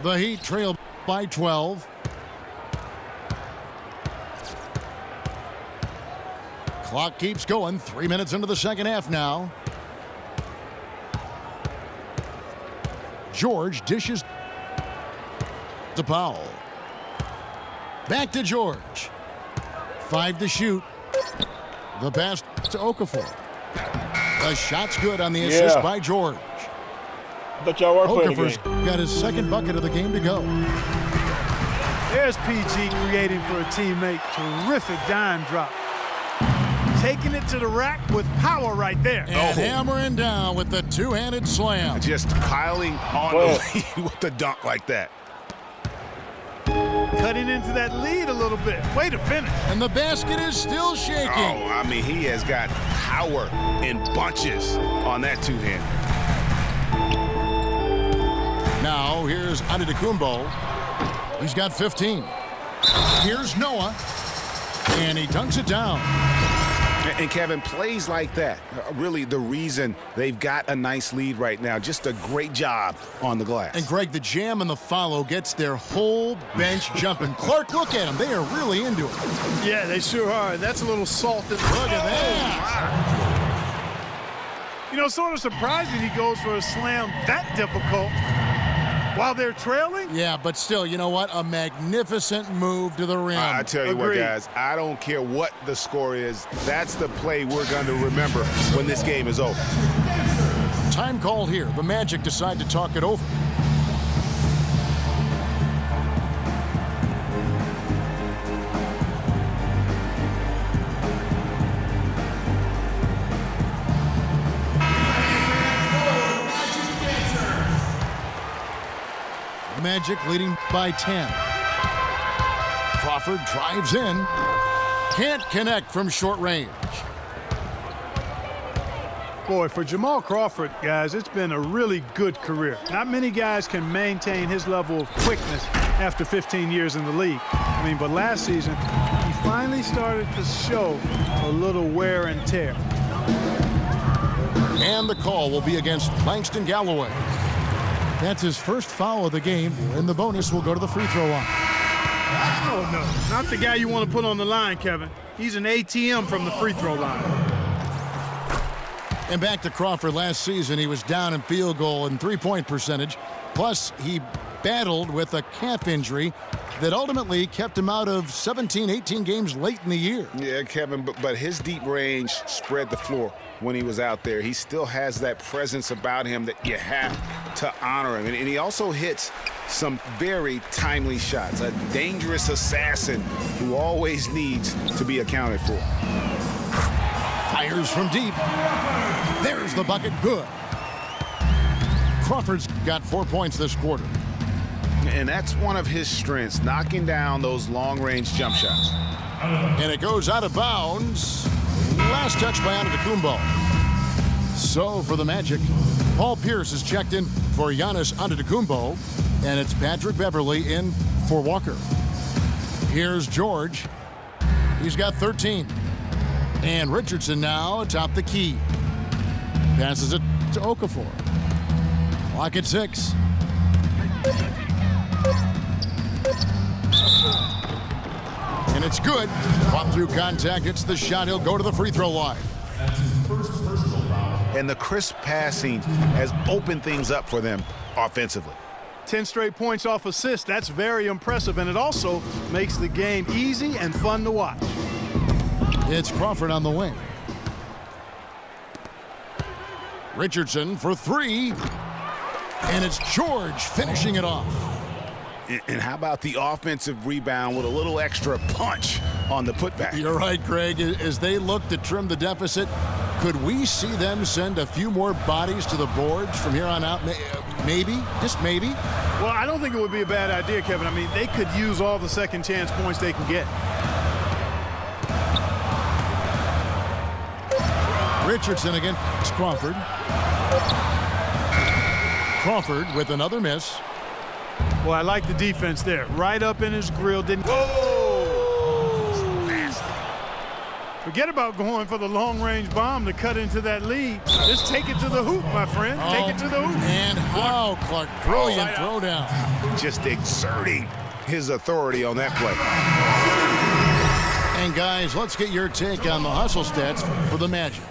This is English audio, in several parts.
The Heat trail by 12. Clock keeps going. 3 minutes into the second half now. George dishes to Powell. Back to George. 5 to shoot. The pass to Okafor. The shot's good on the assist by George. Thought y'all were playing Okafor's got his second bucket of the game to go. There's PG creating for a teammate. Terrific dime drop. Taking it to the rack with power right there. And hammering down with the two-handed slam. Just piling on the lead with the dunk like that. Cutting into that lead a little bit. Way to finish. And the basket is still shaking. Oh, I mean, he has got power in bunches on that two-hand. Now, here's Antetokounmpo. He's got 15. Here's Noah. And he dunks it down. And Kevin, plays like that, really the reason they've got a nice lead right now. Just a great job on the glass. And Greg, the jam and the follow gets their whole bench jumping. Clark, look at them. They are really into it. Yeah, they sure are. That's a little salt in the Look at that. You know, sort of surprising he goes for a slam that difficult while they're trailing. Yeah, but still, you know what? A magnificent move to the rim. I tell you what, guys, I don't care what the score is. That's the play we're going to remember when this game is over. Time called here. The Magic decide to talk it over. Magic leading by 10. Crawford drives in. Can't connect from short range. Boy, for Jamal Crawford, guys, it's been a really good career. Not many guys can maintain his level of quickness after 15 years in the league. I mean, but last season, he finally started to show a little wear and tear. And the call will be against Langston Galloway. That's his first foul of the game, and the bonus will go to the free throw line. Oh, no, not the guy you want to put on the line, Kevin. He's an ATM from the free throw line. And back to Crawford last season, he was down in field goal and three-point percentage. Plus, he battled with a calf injury that ultimately kept him out of 17, 18 games late in the year. Yeah, Kevin, but his deep range spread the floor when he was out there. He still has that presence about him that you have to honor him. And he also hits some very timely shots. A dangerous assassin who always needs to be accounted for. Fires from deep. There's the bucket. Good. Crawford's got 4 points this quarter. And that's one of his strengths, knocking down those long-range jump shots. And it goes out of bounds. Last touch by Antetokounmpo. So for the Magic, Paul Pierce is checked in for Giannis Antetokounmpo, and it's Patrick Beverley in for Walker. Here's George. He's got 13. And Richardson now atop the key. Passes it to Okafor. Clock at 6. And it's good. Caught through contact. It's the shot. He'll go to the free throw line. And the crisp passing has opened things up for them offensively. 10 straight points off assists. That's very impressive, and it also makes the game easy and fun to watch. It's Crawford on the wing. Richardson for 3. And it's George finishing it off. And how about the offensive rebound with a little extra punch on the putback? You're right, Greg. As they look to trim the deficit, could we see them send a few more bodies to the boards from here on out? Maybe, just maybe. Well, I don't think it would be a bad idea, Kevin. I mean, they could use all the second chance points they can get. Richardson against Crawford. Crawford with another miss. Well, I like the defense there. Right up in his grill. Didn't. Whoa! Nasty. Forget about going for the long-range bomb to cut into that lead. Just take it to the hoop, my friend. Take it to the hoop. And how, Clark, brilliant throwdown. Just exerting his authority on that play. And guys, let's get your take on the hustle stats for the Magic.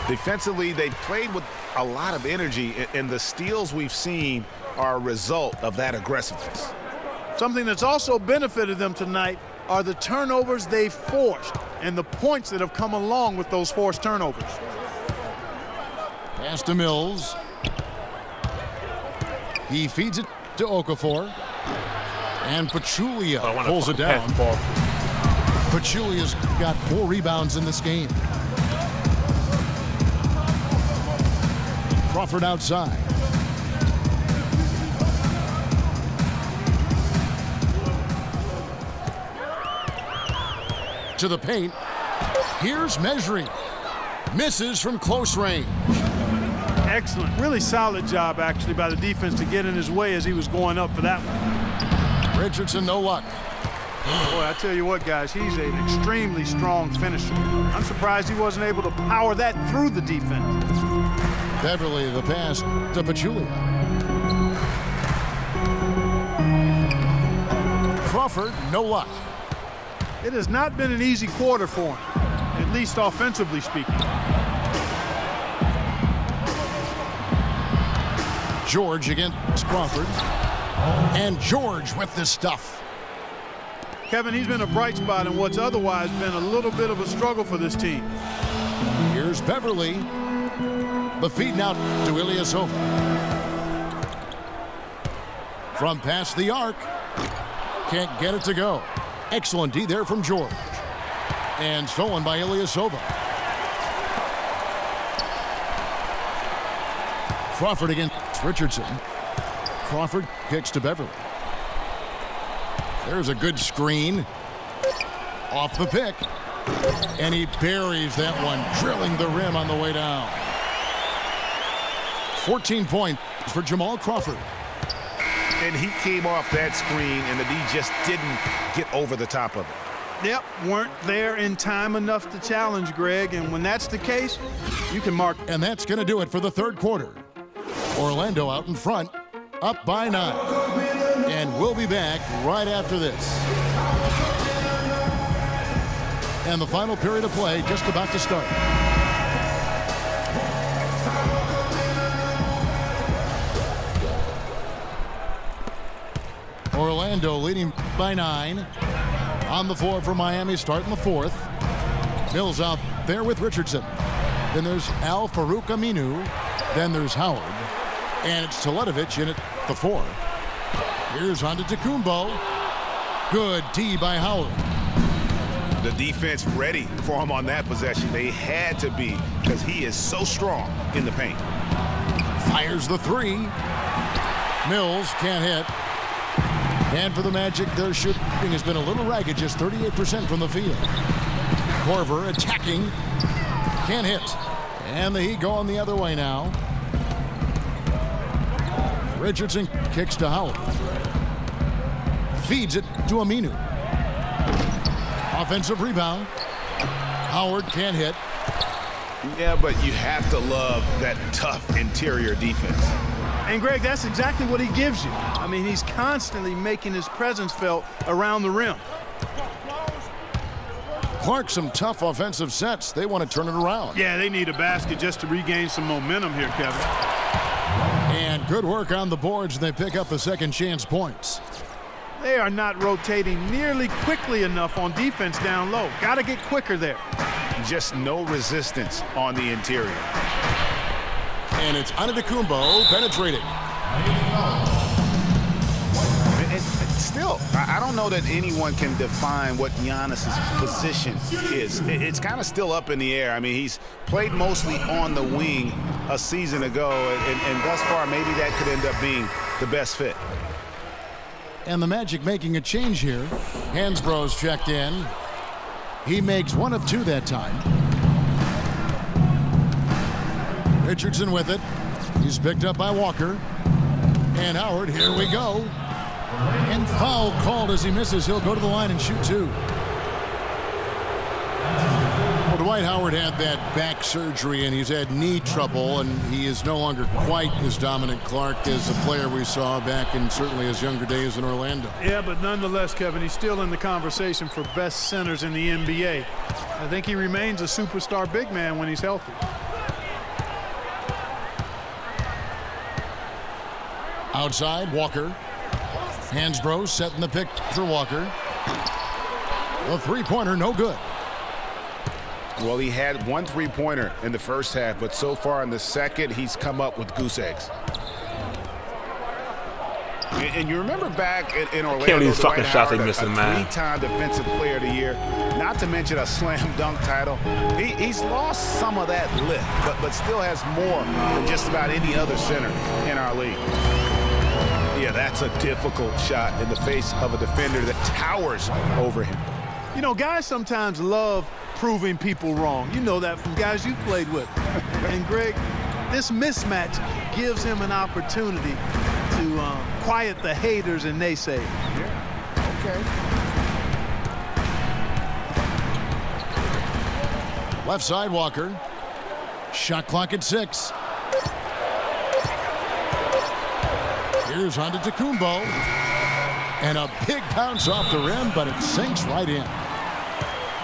Defensively, they played with a lot of energy, and the steals we've seen are a result of that aggressiveness. Something that's also benefited them tonight are the turnovers they forced and the points that have come along with those forced turnovers. Pass to Mills. He feeds it to Okafor. And Pachulia pulls it down. Pachulia's got 4 rebounds in this game. Crawford outside. To the paint. Here's measuring. Misses from close range. Excellent. Really solid job, actually, by the defense to get in his way as he was going up for that one. Richardson, no luck. Boy, I tell you what, guys, he's an extremely strong finisher. I'm surprised he wasn't able to power that through the defense. Beverly, the pass to Pachulia. Crawford, no luck. It has not been an easy quarter for him, at least offensively speaking. George against Crawford. And George with the stuff. Kevin, he's been a bright spot in what's otherwise been a little bit of a struggle for this team. Here's Beverly. The feed now to Ilyasova. From past the arc. Can't get it to go. Excellent D there from George. And stolen by Ilyasova. Crawford against Richardson. Crawford kicks to Beverly. There's a good screen. Off the pick. And he buries that one, drilling the rim on the way down. 14 points for Jamal Crawford. And he came off that screen, and the D just didn't get over the top of it. Yep, weren't there in time enough to challenge, Greg. And when that's the case, you can mark. And that's going to do it for the third quarter. Orlando out in front, up by 9. And we'll be back right after this. And the final period of play just about to start. Orlando leading by 9. On the floor for Miami, starting the fourth. Mills out there with Richardson. Then there's Al Farouk Aminu. Then there's Howard. And it's Teletovic in at the 4. Here's Antetokounmpo. Good D by Howard. The defense ready for him on that possession. They had to be, because he is so strong in the paint. Fires the 3. Mills can't hit. And for the Magic, their shooting has been a little ragged, just 38% from the field. Korver attacking. Can't hit. And the Heat going the other way now. Richardson kicks to Howard. Feeds it to Aminu. Offensive rebound. Howard can't hit. Yeah, but you have to love that tough interior defense. And, Greg, that's exactly what he gives you. I mean, he's constantly making his presence felt around the rim. Clark, some tough offensive sets. They want to turn it around. Yeah, they need a basket just to regain some momentum here, Kevin. And good work on the boards. They pick up the second chance points. They are not rotating nearly quickly enough on defense down low. Got to get quicker there. Just no resistance on the interior. And it's Antetokounmpo penetrating. Still, I don't know that anyone can define what Giannis's position is. It's kind of still up in the air. I mean, he's played mostly on the wing a season ago, and thus far, maybe that could end up being the best fit. And the Magic making a change here. Hansbrough's checked in. He makes 1 of 2 that time. Richardson with it. He's picked up by Walker. And Howard, here we go. And foul called as he misses. He'll go to the line and shoot 2. Dwight Howard had that back surgery, and he's had knee trouble, and he is no longer quite as dominant Clark as the player we saw back in certainly his younger days in Orlando. Yeah, but nonetheless, Kevin, he's still in the conversation for best centers in the NBA. I think he remains a superstar big man when he's healthy. Outside, Walker. Hansbrough setting the pick for Walker. The three-pointer, no good. Well, he had one three-pointer in the first half, but so far in the second, he's come up with goose eggs. And you remember back in Orlando, Can't believe these fucking Dwight shots they Howard, missing, a man. three-time Defensive Player of the Year, not to mention a slam dunk title. He's lost some of that lift, but still has more than just about any other center in our league. Yeah, that's a difficult shot in the face of a defender that towers over him. You know, guys sometimes love proving people wrong. You know that from guys you've played with. And, Greg, this mismatch gives him an opportunity to quiet the haters and naysayers. Yeah, okay. Left side, Walker. Shot clock at 6. Here's Antetokounmpo. And a big bounce off the rim, but it sinks right in.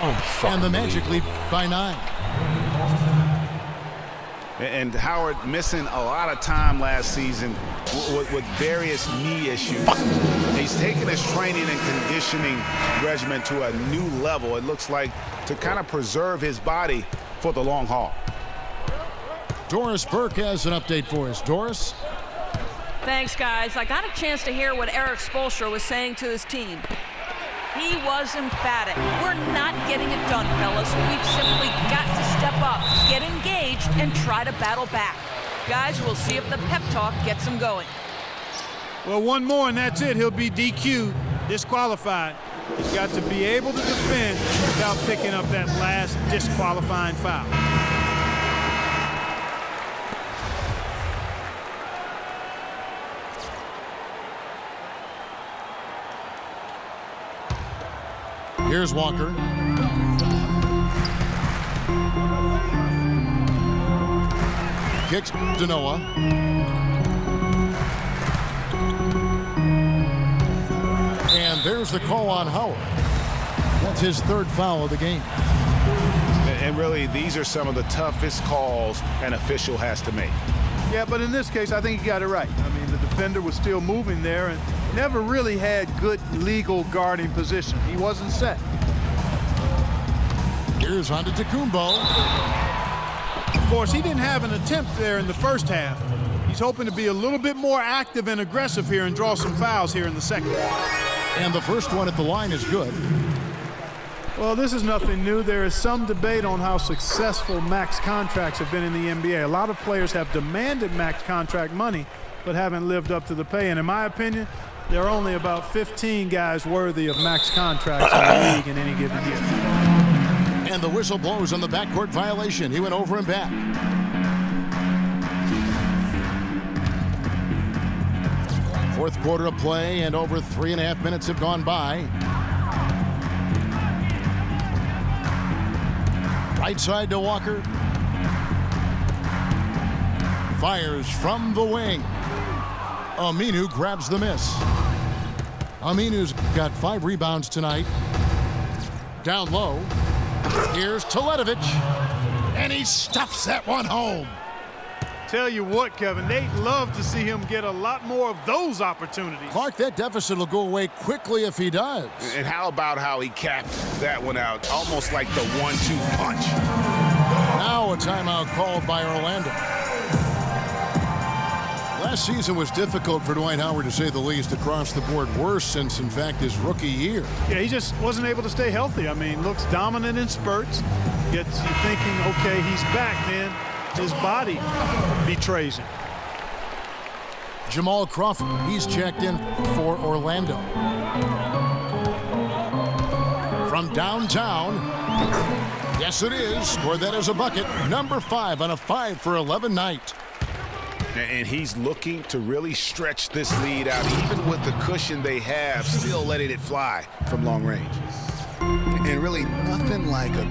Oh, and the Magic lead by 9. And Howard missing a lot of time last season with various knee issues. He's taken his training and conditioning regimen to a new level, it looks like, to kind of preserve his body for the long haul. Doris Burke has an update for us. Doris? Thanks, guys. I got a chance to hear what Eric Spoelstra was saying to his team. He was emphatic. We're not getting it done, fellas. We've simply got to step up, get engaged, and try to battle back. Guys, we'll see if the pep talk gets him going. Well, one more and that's it. He'll be DQ'd, disqualified. He's got to be able to defend without picking up that last disqualifying foul. Here's Walker. Kicks to Noah. And there's the call on Howard. That's his third foul of the game. And really, these are some of the toughest calls an official has to make. Yeah, but in this case, I think he got it right. I mean, the defender was still moving there and never really had good legal guarding position. He wasn't set. Here's Antetokounmpo. Of course, he didn't have an attempt there in the first half. He's hoping to be a little bit more active and aggressive here and draw some fouls here in the second. And the first one at the line is good. Well, this is nothing new. There is some debate on how successful max contracts have been in the NBA. A lot of players have demanded max contract money but haven't lived up to the pay. And in my opinion, there are only about 15 guys worthy of max contracts in the league in any given year. And the whistle blows on the backcourt violation. He went over and back. Fourth quarter of play, and over 3.5 minutes have gone by. Right side to Walker. Fires from the wing. Aminu grabs the miss. Aminu's got 5 rebounds tonight. Down low. Here's Teletovic. And he stuffs that one home. Tell you what, Kevin, they'd love to see him get a lot more of those opportunities. Clark, that deficit will go away quickly if he does. And how about how he capped that one out, almost like the 1-2 punch. Now a timeout called by Orlando. Last season was difficult for Dwight Howard, to say the least, across the board. Worse since, in fact, his rookie year. Yeah, he just wasn't able to stay healthy. I mean, looks dominant in spurts. Gets you thinking, okay, he's back, man. His body betrays him. Jamal Crawford, he's checked in for Orlando. From downtown, yes it is, scored that as a bucket. Number 5 on a 5 for 11 night. And he's looking to really stretch this lead out, even with the cushion they have, still letting it fly from long range. And really nothing like a